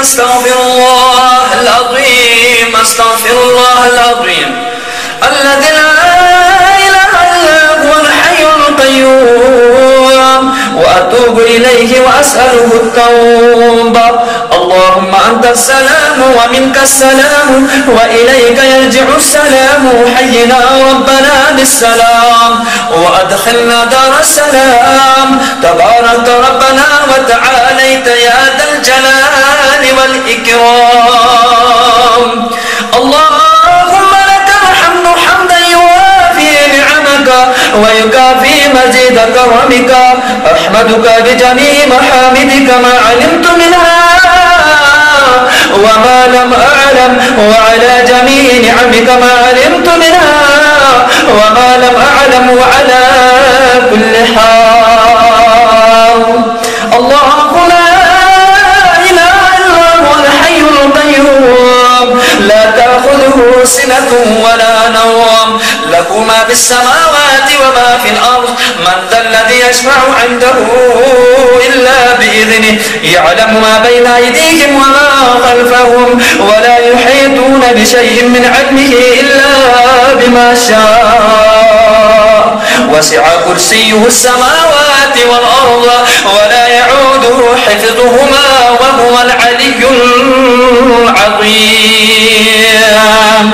أستغفر الله العظيم أستغفر الله العظيم الذي لا إله إلا هو الحي القيوم وأتوب إليه وأسأله التوبة. اللهم أنت السلام ومنك السلام وإليك يرجع السلام حينا ربنا بالسلام وأدخلنا دار السلام تبارك ربنا وتعاليت يا ذا الجلال والإكرام. اللهم لك الحمد حمدا يوافي نعمك ويكافي مزيد كرمك أحمدك بجميع محامدك ما علمت منها وما لم أعلم وعلى جميع نعمك ما علمت منها وما لم أعلم وعلى كل حال. الله لا إله إلا هو الحي القيوم لا تأخذه سنة ولا نوم له ما في السماوات وما في الأرض من ذا الذي يشفع عنده إلا بإذنه يعلم ما بين أيديهم وما خلفهم ولا يحيطون بشيء من علمه إلا بما شاء وسع كرسيه السماوات والأرض ولا يعوده حفظهما وهو العلي العظيم.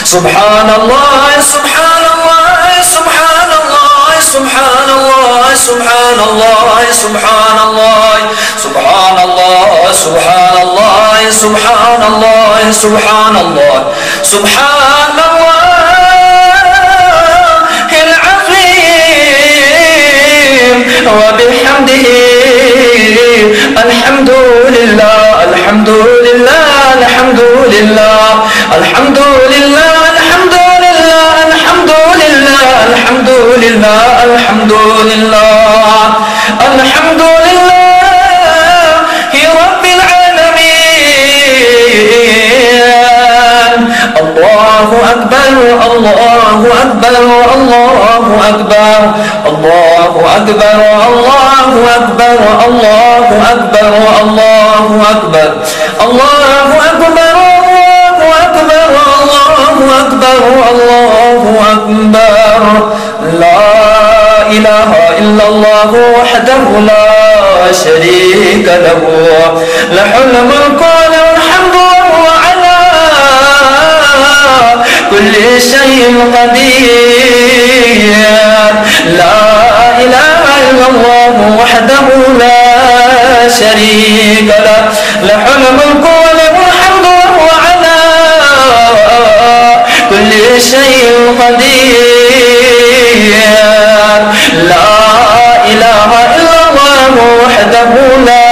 سبحان الله سبحان الله سبحان الله سبحان الله سبحان الله سبحان الله سبحان الله سبحان الله سبحان الله سبحان الله سبحان الله العظيم وبحمده الحمد لله الحمد لله الحمد لله الحمد لله الحمد لله الحمد لله الحمد لله الحمد لله الحمد لله رب العالمين. الله أكبر الله أكبر الله أكبر الله أكبر الله أكبر الله أكبر الله أكبر الله أكبر الله أكبر الله أكبر الله أكبر. لا إله إلا الله وحده لا شريك له له الملك وله الحمد وهو على كل شيء قدير. لا إله إلا الله وحده لا شريك له له الملك وله الحمد وهو على كل شيء قدير. لا إله إلا الله وحده لا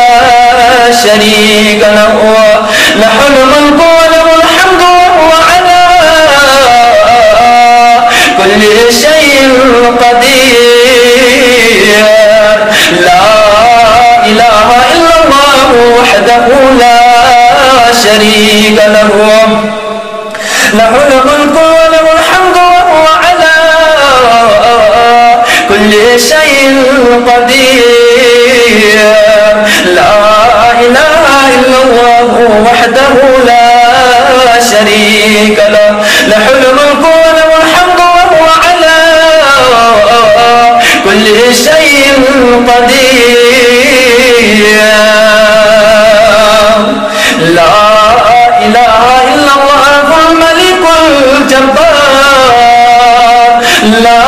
شريك له له الملك وله الحمد وهو على كل شيءء قدير. لا إله إلا الله وحده لا شريك له له الملك وله الحمد وهو على كل شيء قدير. لا إله إلا الله وحده لا شريك له له الملك وله الحمد وهو على كل شيء قدير. لا إله إلا الله الملك الجبار. لا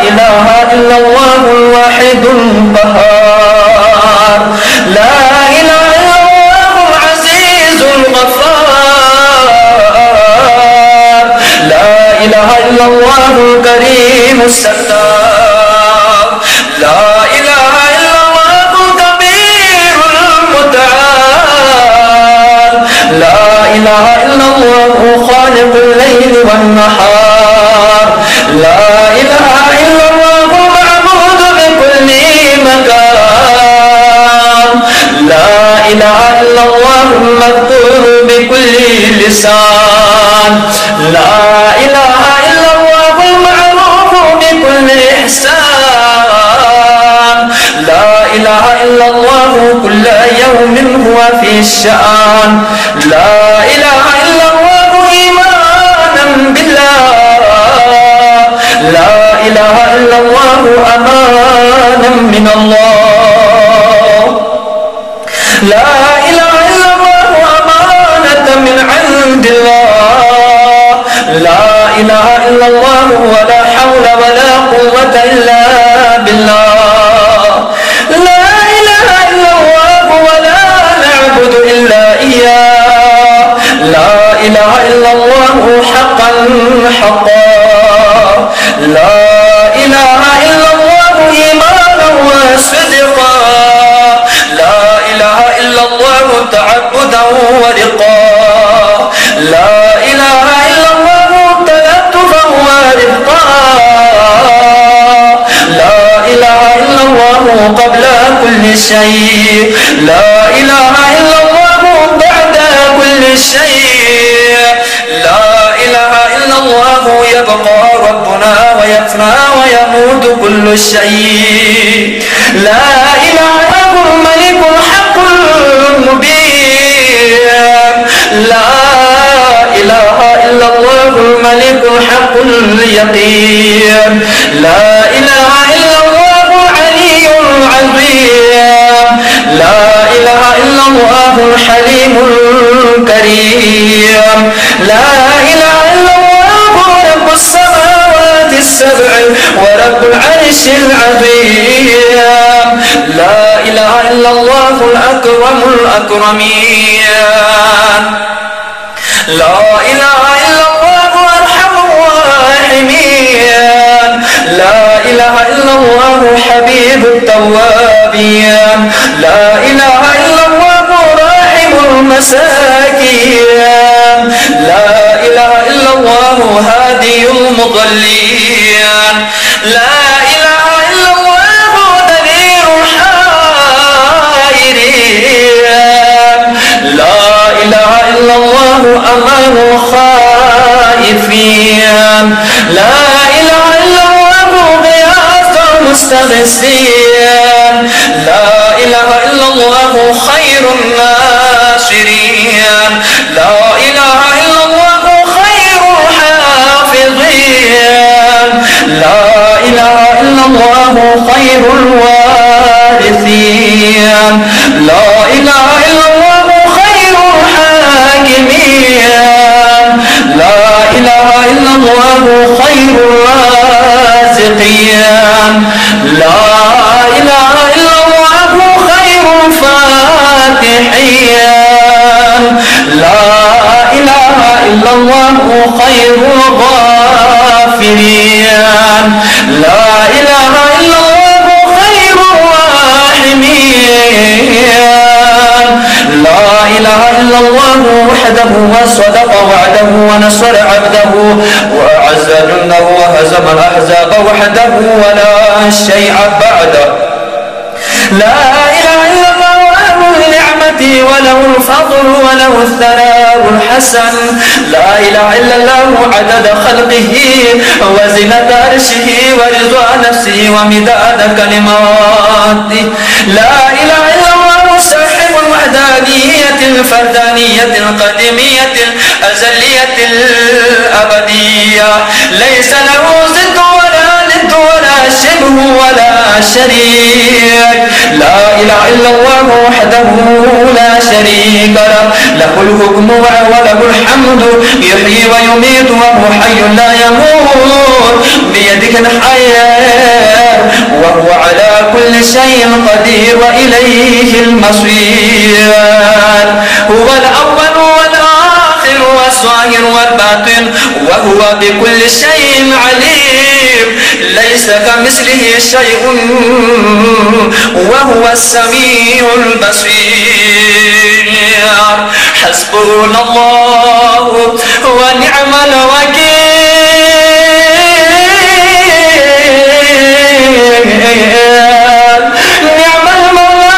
إله إلا الله الواحد القهار. لا إله إلا الله العزيز الغفار. لا إله إلا الله الكريم الستار. لا إله إلا الله الكبير المتعال. لا إله إلا الله خالق الليل والنهار. لا إله إلا الله معبود بكل مكان. لا إله إلا الله مذكور بكل لسان. لا إله إلا الله المعروف بكل إحسان. لا إله إلا الله كل يوم وهو في الشأن. لا إله إلا الله إيمانا بالله، لا إله إلا الله أمانا من الله، لا إله إلا الله أمانة من عند الله، لا إله إلا الله ولا حول ولا قوة إلا بالله، لا إله إلا الله ولا نعبد إلا إياه، لا إله إلا الله حقا حقا، لا إله إلا الله إيمانا وصدقا، لا إله إلا الله تعبدا ورقا، لا إله إلا الله تلطفا ورفقا، لا إله إلا الله قبل كل شيء، لا إله إلا الله بعد كل شيء، لا إله إلا الله يبقى ربنا ويفنى ويموت كل شيء، لا إله إلا هو الملك الحق المبين، لا إله إلا الله الملك الحق اليقين، لا إله إلا الله العلي العظيم، لا إله إلا الله الحليم الكريم، لا إله إلا الله رب السماوات السبع ورب العرش العظيم، لا إله إلا الله الأكرم الأكرمين، لا إله إلا الله أرحم الراحمين، لا إله إلا الله حبيب التوابين، لا إله إلا الله راحم المساكين، لا إله إلا الله هادي المضلين، لا إله إلا الله دليل الحائرين، لا إله إلا الله أمان الخائفين، لا إله إلا الله غياث المستغيثين، لا إله إلا الله خير الناصرين، لا إله إلا الله خير الحافظين، لا إله إلا الله خير الوارثين، لا إله إلا الله خير الحاكمين، لا إله إلا الله خير الرازقين، لا إله إلا الله خير الفاتحين، لا إله إلا الله خير الغافرين، لا إله إلا الله خير الراحمين، لا إله إلا الله وحده وصدق وعده ونصر عبده وأعز جنده وهزم الأحزاب وحده ولا شيء بعده، لا إله إلا الله له النعمة وله الفضل وله الثناء الحسن، لا إله إلا الله عدد خلقه وزنة عرشه ورضا نفسه ومداد كلماته، لا إله إلا الله صاحب الوحدانية الفردانية القديمية الأزلية الأبدية، ليس له ضد ولا ند ولا شبه ولا شريك، لا إله إلا الله وحده لا شريك له، له الحكم وله الحمد يحيي ويميت وهو حي لا يموت، بيدك الحياة وهو على كل شيء قدير وإليه المصير، هو الأول والآخر والظاهر والباطن وهو بكل شيء عليم، ليس كمثله شيء وهو السميع البصير، حسبنا الله ونعم الوكيل، نعم المولى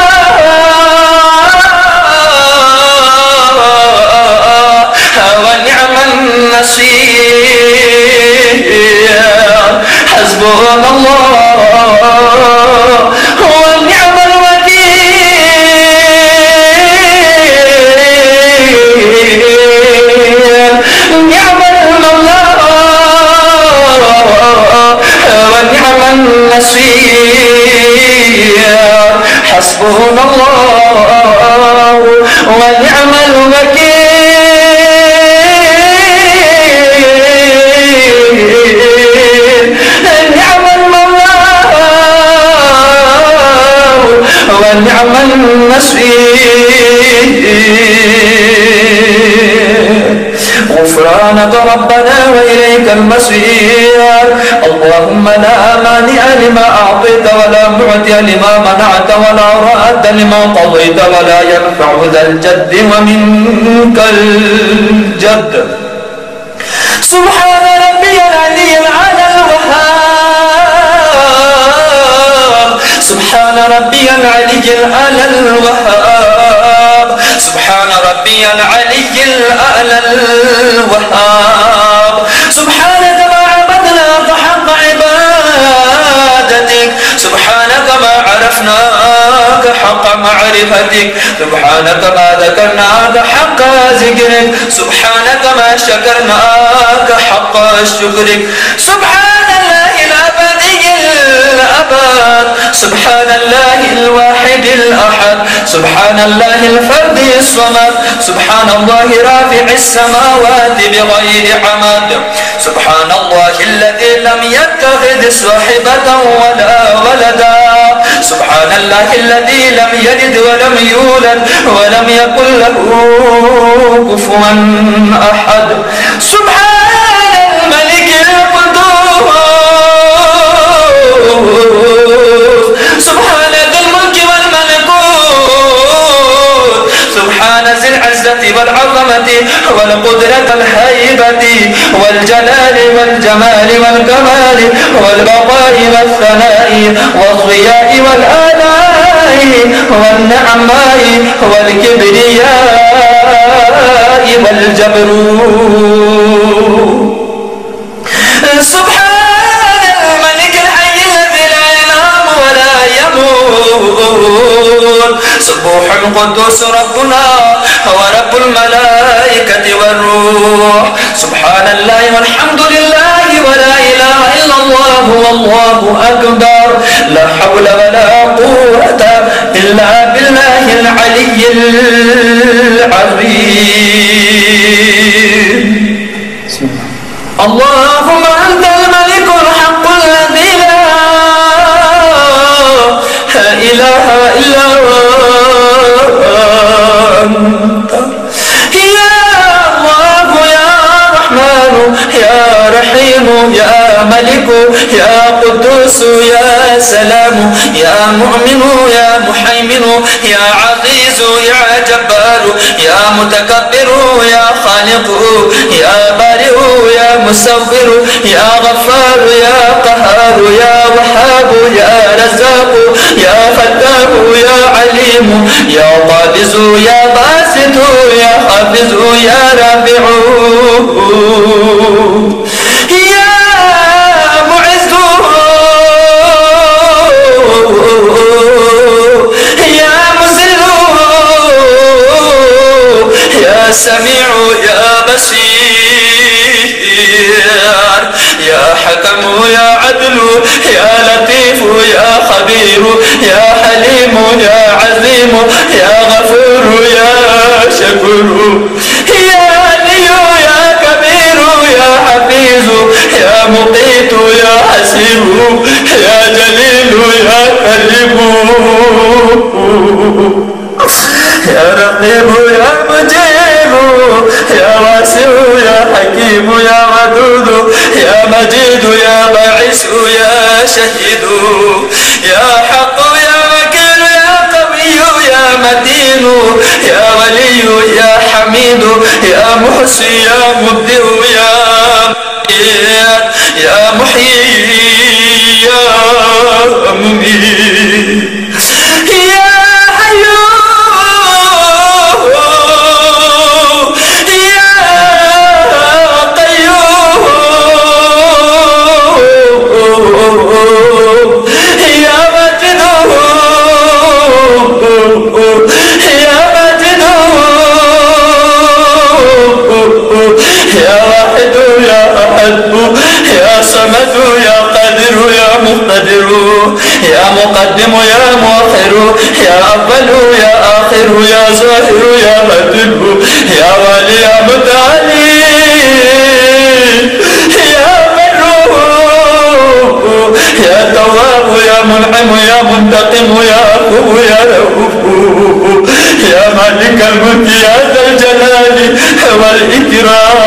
ونعم النصير، حسبنا الله ونعم الوكيل، حسبنا الله ونعم الوكيل نعم المولى ونعم النصير غفرانك ربنا وإليك المصير اللهم لا مانع لما أعطيت ولا معطي لما منعت ولا راد لما قضيت ولا ينفع ذا الجد ومنك الجد سبحان ربي العلي الأعلى الوهاب سبحان ربي العلي الأعلى الوهاب سبحان ربي العلي الأعلى الوهاب سبحانك ما عبدناك حق عبادتك سبحانك ما عرفناك حق معرفتك سبحانك ما ذكرناك حق ذكرك سبحانك ما شكرناك حق شكرك سبحان الله الأبدي الأبد سبحان الله الواحد الأحد سبحان الله الفرد الصمد سبحان الله رافع السماوات بغير عمد سبحان الله الذي لم يتخذ صاحبة ولا ولدا سبحان الله الذي لم يلد ولم يولد ولم يكن له كفوا أحد سبحان الملك القدوس سبحان ذي الملك والملكوت سبحان ذي العزة والعظمة والقدرة الهيبة والجلال والجمال والكمال والبقاء والثناء والضياء والآلاء والنعماء والكبرياء والجبروت سبحان الملك الحي الذي لا ينام ولا يموت سبوح قدوس ربنا ورب الملائكة والروح سبحان الله والحمد لله ولا إله إلا الله والله أكبر لا حول ولا قوة إلا بالله العلي العظيم اللهم أنت الملك الحق الذي لا إله إلا أنت يا الله يا رحمن يا رحيم يا ملك يا قدوس يا سلام يا مؤمن يا محيمن يا عزيز يا جبار يا متكبر يا خالق يا بارئ يا مصور يا غفار يا قهار يا وهاب يا رزاق يا فتاح يا عليم يا قابض يا باسط يا حافظ يا رافع يا معز يا مذل يا سميع يا بصير يا حكم يا عدل يا لطيف يا خبير يا حليم يا عظيم يا غفور يا شكور يا علي يا كبير يا حفيظ يا مقيت يا حسيب يا جليل يا كريم يا رقيب يا مجيب يا واسع يا حكيم يا ودود يا مجيد يا باعث يا شهيد يا حق يا وكيل يا قوي يا متين يا ولي يا حميد يا محصي يا مبدئ يا مميت يا محيي يا مميت يا حي يا مقدم يا مؤخر يا أول يا آخر يا ظاهر يا باطن يا والي يا متعالي يا بر يا تواب يا منعم يا منتقم يا عفو يا رؤوف يا مالك الملك يا ذا الجلال والإكرام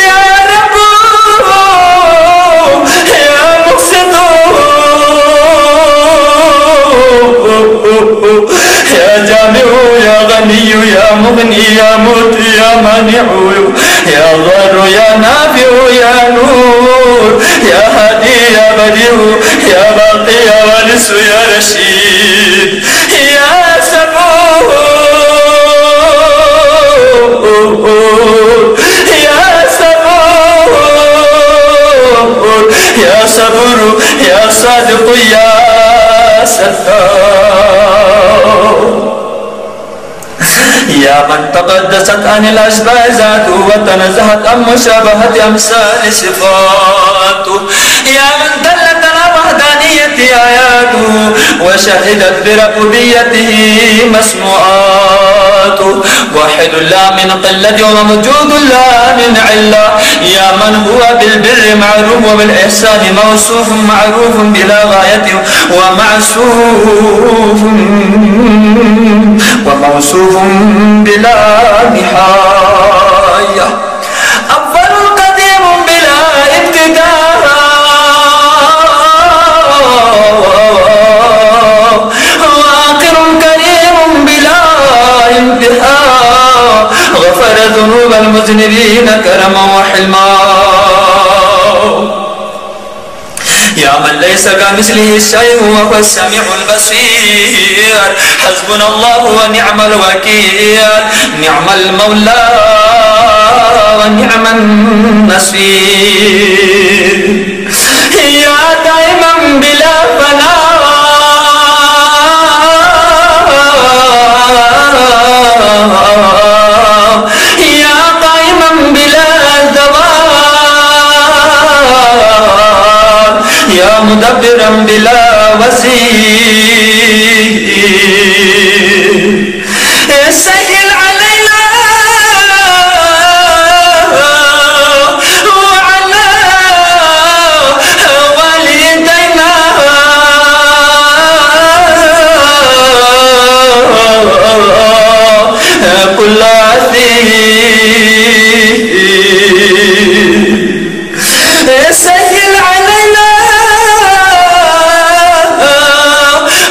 يا رب يا مقسط يا جامع يا غني يا مغني يا موتي يا مانع يا ضار يا نافع يا نور يا هادي يا بديع يا باقي يا وارث يا رشيد يا صبور يا صبور يا صبور يا صادق يا ستار يا من تقدست عن الأشباه ذاته وتنزهت عن مشابهة أمثال صفاته يا من دلت على وحدانية آياته وشهدت بربوبيته مسموعاته واحد لا من قلة وموجود لا من علة يا من هو بالبر معروف وبالإحسان موصوف معروف بلا غاية وموصوف بلا نهاية أول قديم بلا ابتداء وآخر كريم بلا انتهاء غفر ذنوب المذنبين كرما وحلما يا من ليس كمثله شيء وهو السميع البصير حسبنا الله ونعم الوكيل نعم المولى ونعم النصير يا دائما بلا فناء يا قائما بلا زوال يا مدبرا بلا وزير سهل علينا وعلى والدينا كل عسير سهل علينا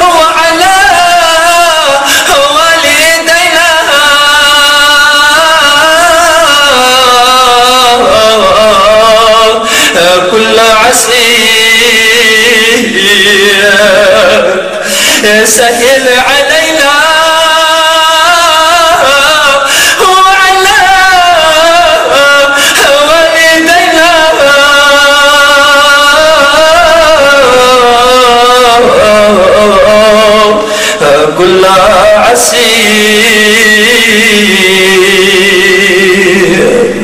وعلى والدينا كل عسير سهل علينا وعلى والدينا كل عسير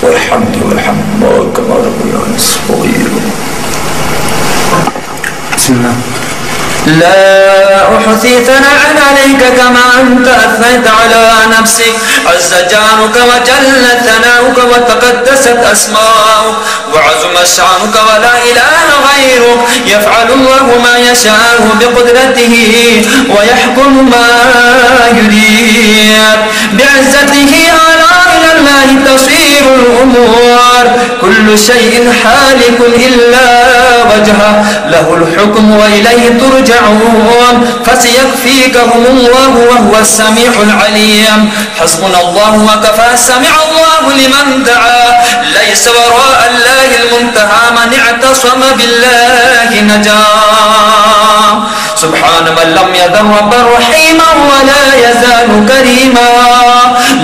والحمد كما ربنا صغير بسم الله لا أحصي ثناء عليك كما أنت أثنيت على نفسك عز جارك وجل ثناؤك وتقدست أسماؤك وعظم شأنك ولا إله غيرك يفعل الله ما يشاء بقدرته ويحكم ما يريد بعزته على إلى الله تصير الأمور كل شيء حالك إلا وجهه له الحكم وإليه ترجعون فسيكفيكهم الله وهو السميع العليم حسبنا الله وكفى سمع الله لمن دعا ليس وراء الله المنتهى من اعتصم بالله نجا سبحان من لم يزل ربا رحيما ولا يزال كريما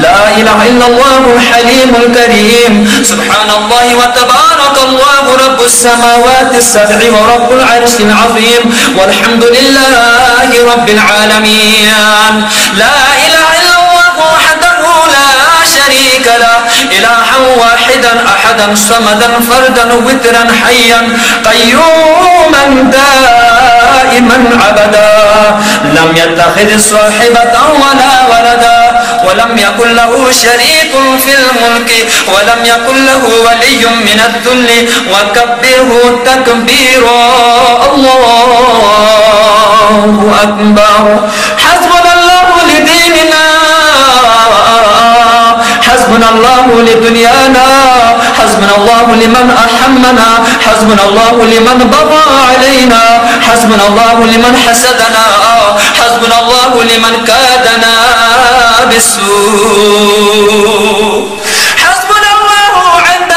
لا إله إلا الله الحليم الكريم سبحان الله وتبارك الله رب السماوات السبع ورب العرش العظيم والحمد لله رب العالمين لا إله إلا الله وحده لا شريك له إلها واحدا أحدا صمدا فردا وترا حيا قيوما أبدا لم يتخذ صاحبة ولا ولدا ولم يكن له شريك في الملك ولم يكن له ولي من الذل وكبره تكبيرا الله أكبر حسبنا الله لديننا حسبنا الله لدنيانا حسبنا الله لمن أحمنا حسبنا الله لمن بغى علينا حسبنا الله لمن حسدنا حسبنا الله لمن كادنا بالسوء حسبنا الله عند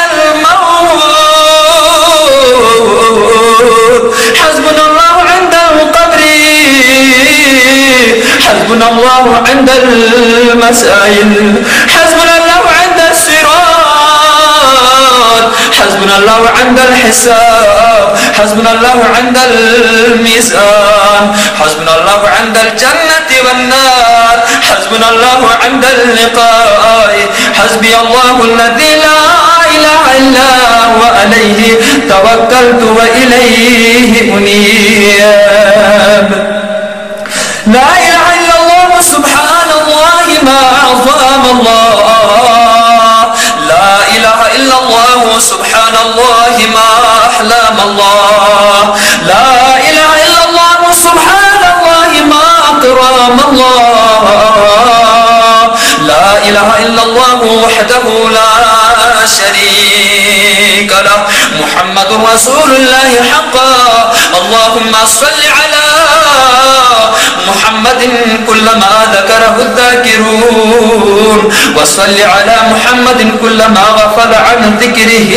الموت حسبنا الله عند القبر حسبنا الله عند المسائل حسبنا الله عند الصراط حسبنا الله عند الحساب حسبنا الله عند الميزان حسبنا الله عند الجنة والنار حسبنا الله عند اللقاء حسبي الله الذي لا إله إلا هو عليه توكلت وإليه أنيب لا إله إلا الله سبحان الله ما أعظم الله لا إله إلا الله سبحان الله ما أحلام الله لا إله إلا الله سبحان الله ما أكرم الله لا إله إلا الله وحده لا شريك له محمد رسول الله حقا اللهم صل على محمد كلما ذكره الذاكرون وصل على محمد كلما غفل عن ذكره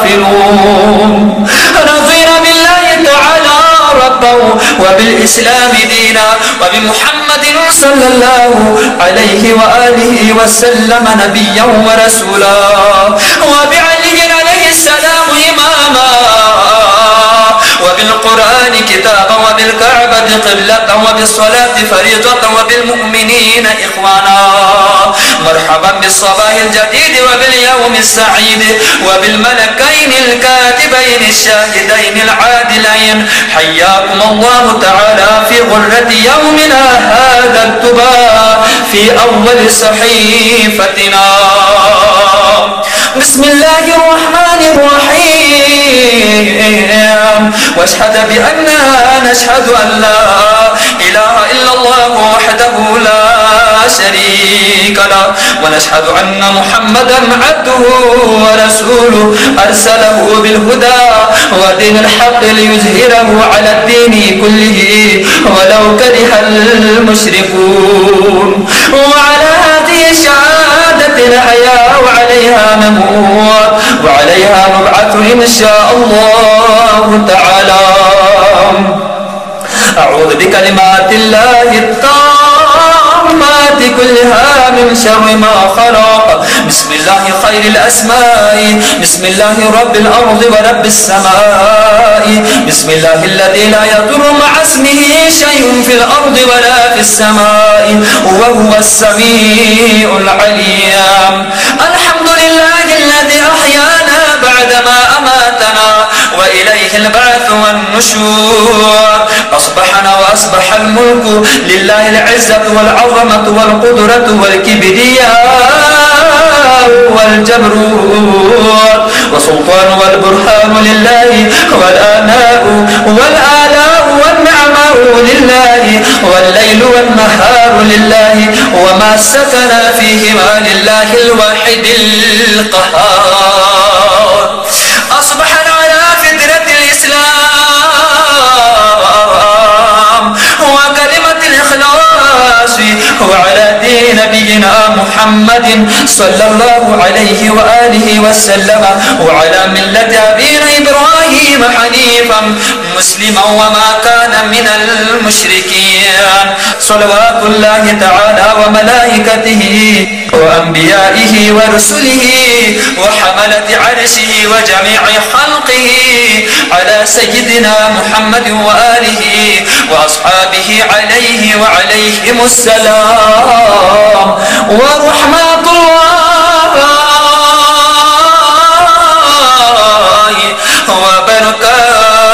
الغافلون رضينا بالله تعالى ربا وبالإسلام دينا وبمحمد صلى الله عليه وآله وسلم نبيا ورسولا وبعلي عليه السلام إماما وبالقرآن كتابا وبالكعبة قبلة وبالصلاة فريضة وبالمؤمنين إخوانا مرحبا بالصباح الجديد وباليوم السعيد وبالملكين الكاتبين الشاهدين العادلين حياكم الله تعالى في غرة يومنا هذا التبا في أول صحيفتنا بسم الله الرحمن الرحيم واشهد بأننا نشهد أن لا إله إلا الله وحده لا شريك له ونشهد أن محمدا عبده ورسوله أرسله بالهدى ودين الحق ليظهره على الدين كله ولو كره المشركون وعلى هذه الشهادة نحيا وعليها نموت وعليها نبعث إن شاء الله تعالى أعوذ بكلمات الله التامات كلها من شر ما خلق بسم الله خير الأسماء بسم الله رب الأرض ورب السماء بسم الله الذي لا يضر مع اسمه شيء في الأرض ولا في السماء وهو السميع العليم الحمد لله الذي أحيانا بعدما أماتنا وإليه البعث والنشور أصبحنا وأصبح الملك لله العزة والعظمة والقدرة والكبرياء والجبروت وسلطان والبرهان لله والآلاء والنعماء لله والليل والنهار لله وما سكن فيهما لله الواحد القهار أصبحنا على فطرة الإسلام وكلمة الإخلاص وعلى دين نبينا محمد صلى الله عليه وآله وسلم وعلى ملة أبينا إبراهيم حنيفا مسلما وما كان من المشركين صلوات الله تعالى وملائكته وأنبيائه ورسله وحملة عرشه وجميع خلقه على سيدنا محمد وآله وأصحابه عليه وعليهم السلام ورحمة الله وبركاته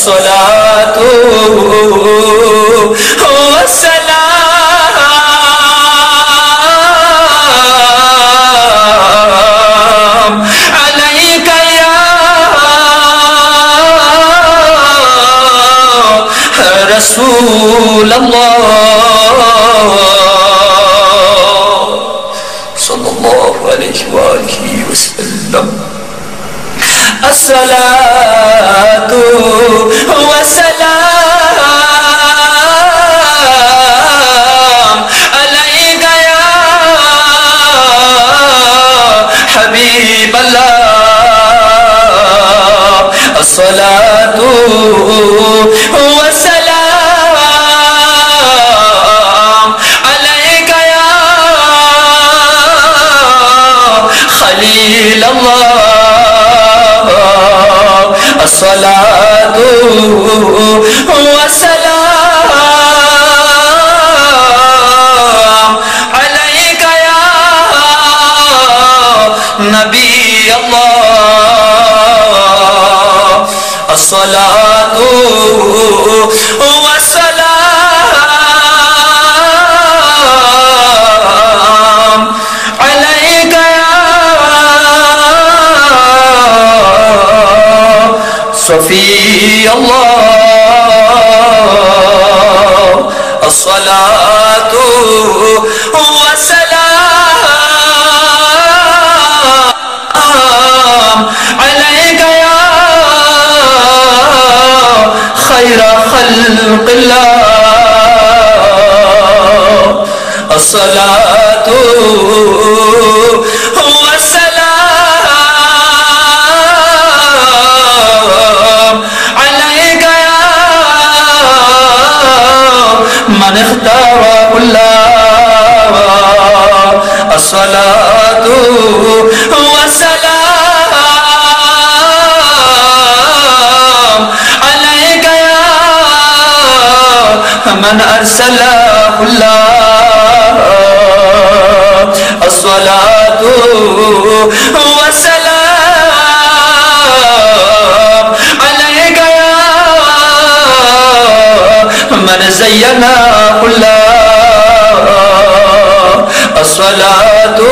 अस्सलातु वस्सलाम अलैका या रसूल अल्लाह सल्लल्लाहु अलैहि वसल्लम। अस्सलातु वस्सलाम अलैका या हबीब अल्लाह। अस्सलातु वस्सलाम अलैका या खलील अल्लाह। अस्सलातु वस्सलाम अलैका या नबी अल्लाह। अस्सलातु वस्सलाम अलैका या सफ़ी अल्लाह। अस्सलातु वस्सलाम अलैका या खैर खल्क़िल्लाह। अस्सलातु मन इख्तारहुल्लाह। अस्सलातु वस्सलाम अलैका या मन अरसलहुल्लाह। अस्सलातु वस्सलाम अलैका या मन ज़य्यनहुल्लाह। अस्सलातु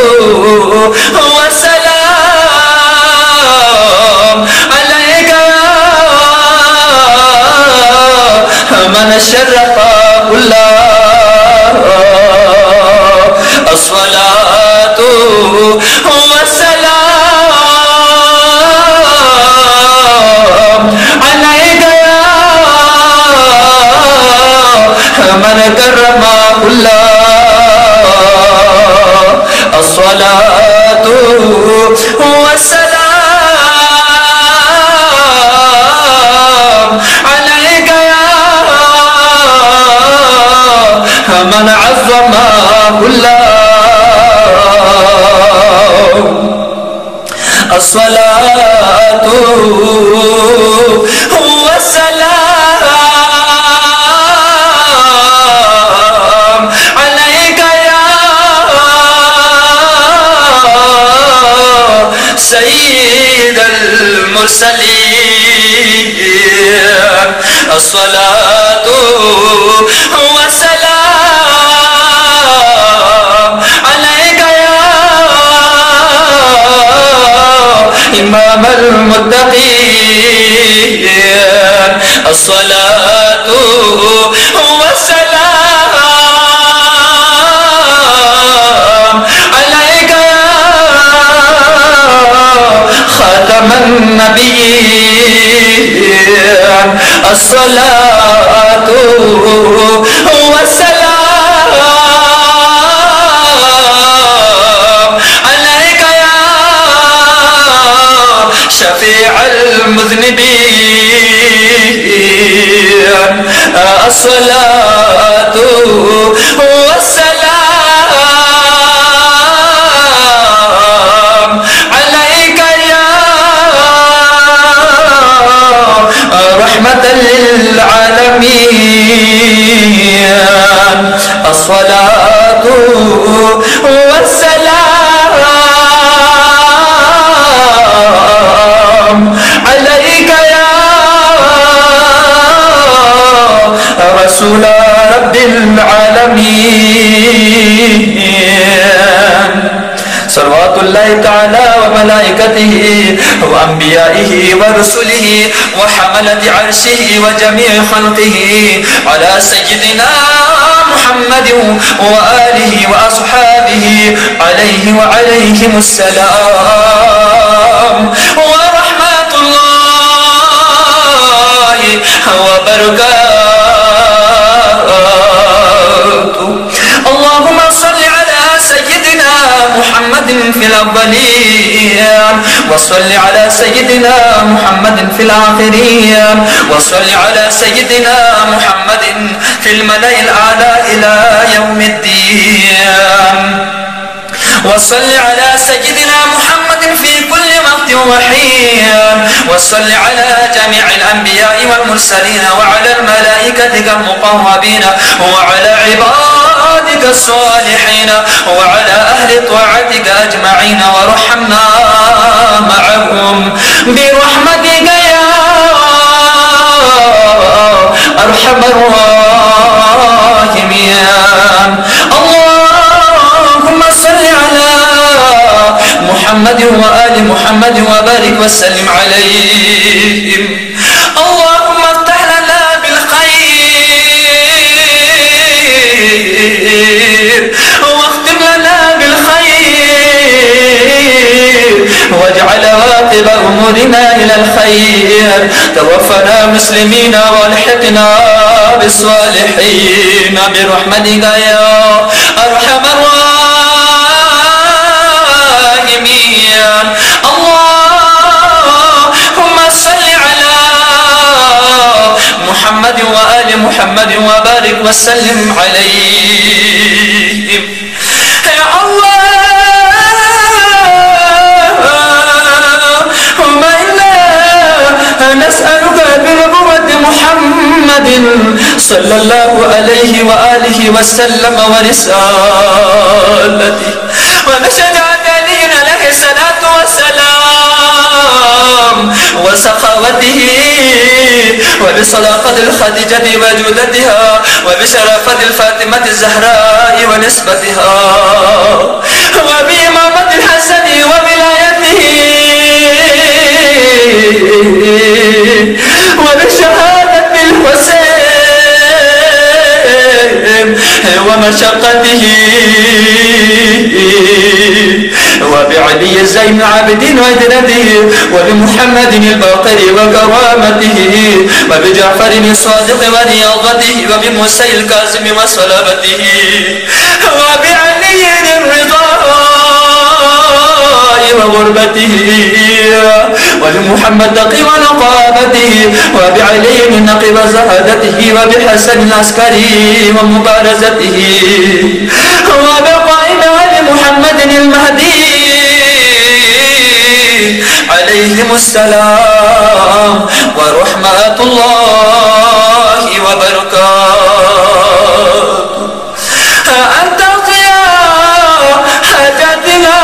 वस्सलाम अलैका या मन शर्रफ़हुल्लाह। अस्सलातु वस्सलाम अलैका या मन करमहुल्लाह। अस्सलातु वस्सलाम अलैका या मन अज़्ज़महुल्लाह। अस्सलातु वस्सलाम अलैका या सय्यिदल मुरसलीन। अस्सलातु वस्सलाम अलैका या इमामल मुत्तक़ीन। अस्सलातु वस्सलाम अलैका या ख़ातमन नबिय्यीन। अस्सलातु वस्सलाम अलैका या शफ़ीअल मुज़निबीन। अस्सलातु वस्सलाम अलैका या रहमतल लिल आलमीन। अस्सलातु वस्सलाम अलैका या रहमतल लिल आलमीन। अस्सलातु वस्सलाम अलैका या शफ़ीअल मुज़निबीन। अस्सलातु वस्सलाम अलैका या रहमतल लिल आलमीन। अस्सलातु वस्सलाम अलैका या रहमतल लिल आलमीन। अस्सलातु वस्सलाम अलैका या शफ़ीअल मुज़निबीन। अस्सलातु वस्सलाम अलैका या العالمين. صلوات الله تعالى وملائكته وأنبيائه ورسله وحملة عرشه وجميع خلقه على سيدنا محمد وآله وأصحابه عليه وعليهم السلام ورحمة الله وبركاته. اللهم صل على سيدنا محمد في الأولين، وصل على سيدنا محمد في الآخرين، وصل على سيدنا محمد في الملأ الأعلى إلى يوم الدين، وصل على سيدنا محمد في كل وقت وحين، وصل على جميع الأنبياء والمرسلين وعلى الملائكة المقربين وعلى عبادك الصالحين وعلى أهل طاعتك أجمعين، وارحمنا معهم برحمتك يا أرحم الراحمين. اللهم صل على محمد وآل محمد وبارك وسلم عليهم. اللهم افتح لنا بالخير واختم لنا بالخير واجعل عاقب أمورنا إلى الخير. توفنا مسلمين والحقنا بالصالحين برحمتك يا أرحم الراحمين. اللهم صل على محمد وآل محمد وبارك وسلم عليهم. يا الله نسألك بنبوة محمد صلى الله عليه وآله وسلم ورسالته ونشهد أن له الصلاة والسلام وسخاوته وبصداقة الخديجة وجودتها وبشرافة الفاطمة الزهراء ونسبتها وبإمامة الحسن وولايته وبشهادة الحسين ومشقته وبعلي زين العابدين وإدنته وبمحمد الباقر وكرامته وبجعفر الصادق ورياضته وبموسى الكاظم وصلابته وبعلي الرضا وغربته وبمحمد تقي ونقابته وبعلي النقي وزهادته وبحسن العسكري ومبارزته وبقائد محمد المهدي عليهم السلام ورحمة الله وبركاته. أنت قيام حاجتنا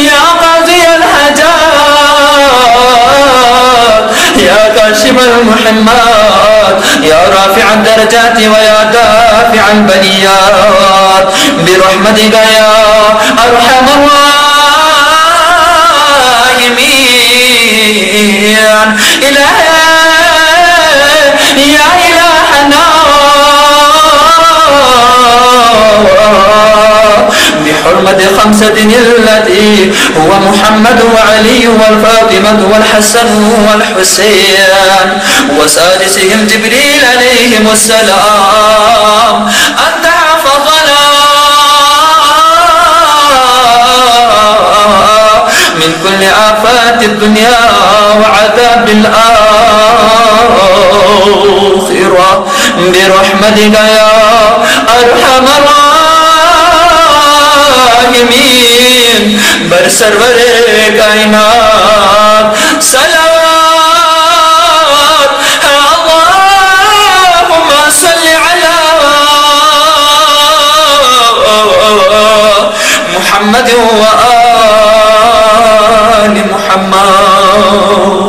يا قاضي الحاجات يا كاشف المحمات يا رافع الدرجات ويا دافع البليات برحمتك يا أرحم الراحمين. يا إلهنا بحرمة خمسة التي هو محمد وعلي والفاطمة والحسن والحسين وسادسهم جبريل عليهم السلام أنت حفظنا من كل آفات الدنيا وعذاب الآخرة برحمتك يا أرحم الراحمين. برسرور कायनात सलावत अल्लाहुम्मा सल्लि अला मुहम्मद व आलि मुहम्मद।